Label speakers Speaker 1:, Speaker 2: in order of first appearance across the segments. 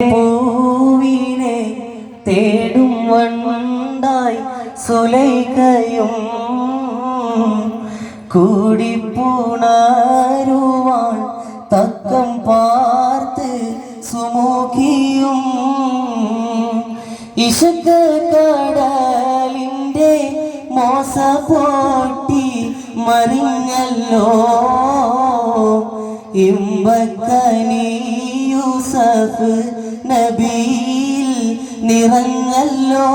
Speaker 1: പൂവിനെ തേടും വണ്ടായി സുലൈഖയും കൂടിപ്പുണരുവാൻ തക്കം പാർത്ത് സുമുഖിയും ഇശക്കടലിൻ്റെ മോസ പൊട്ടി മറിഞ്ഞല്ലോ ഇമ്പക്കനി യൂസഫ് നബിയിൽ നിറഞ്ഞല്ലോ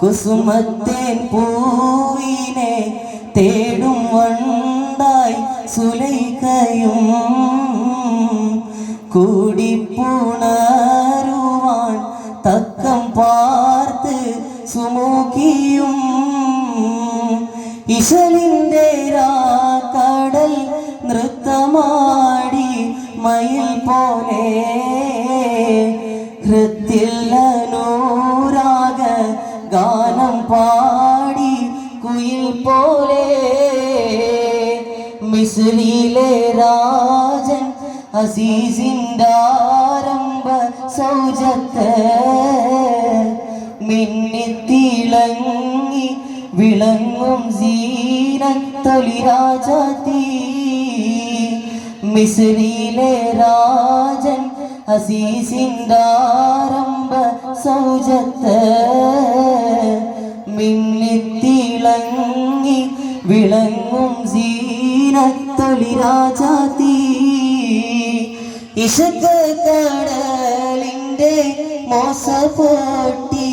Speaker 1: കുസുമത്തേൻ പൂവിനെ തേടും വണ്ടായി സുലൈഖയും കൂടിപ്പുണരുവാൻ തക്കം പാർത്ത് സുമുഖിയും ഇശലിൻ്റെ കടൽ നൃത്തമാടി മയിൽ പോലെ ഹൃത്തിൽ അനുരാഗ ഗാനം പാടി കുയിൽ പോലെ മിസ്രിലെ രാജൻ അസീസിൻ്റെ ആരംഭ സൗജത്ത് മിന്നിത്തിളങ്ങി വിളങ്ങും സീനത്തൊലിരാജാത്തി മിസ്രിലെ രാജൻ അസീസിൻ്റെ ആരംഭ സൗജത്ത് മിന്നിത്തിളങ്ങി വിളങ്ങും സീനത്തൊലിരാജാത്തി ഇശക്കടലിൻ്റെ മോസ പൊട്ടി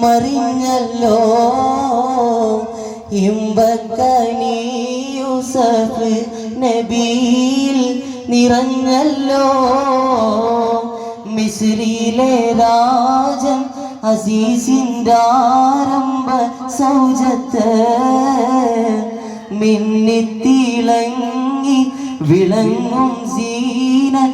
Speaker 1: മറിഞ്ഞല്ലോ ഇമ്പക്കനി യൂസഫ് നബിയിൽ നിറഞ്ഞല്ലോ മിസ്രിലെ രാജൻ അസീസിൻ്റെ ആരംഭ സൗജത്ത് മിന്നിത്തിളങ്ങി വിളങ്ങും സീനത്തൊലിരാജാത്തി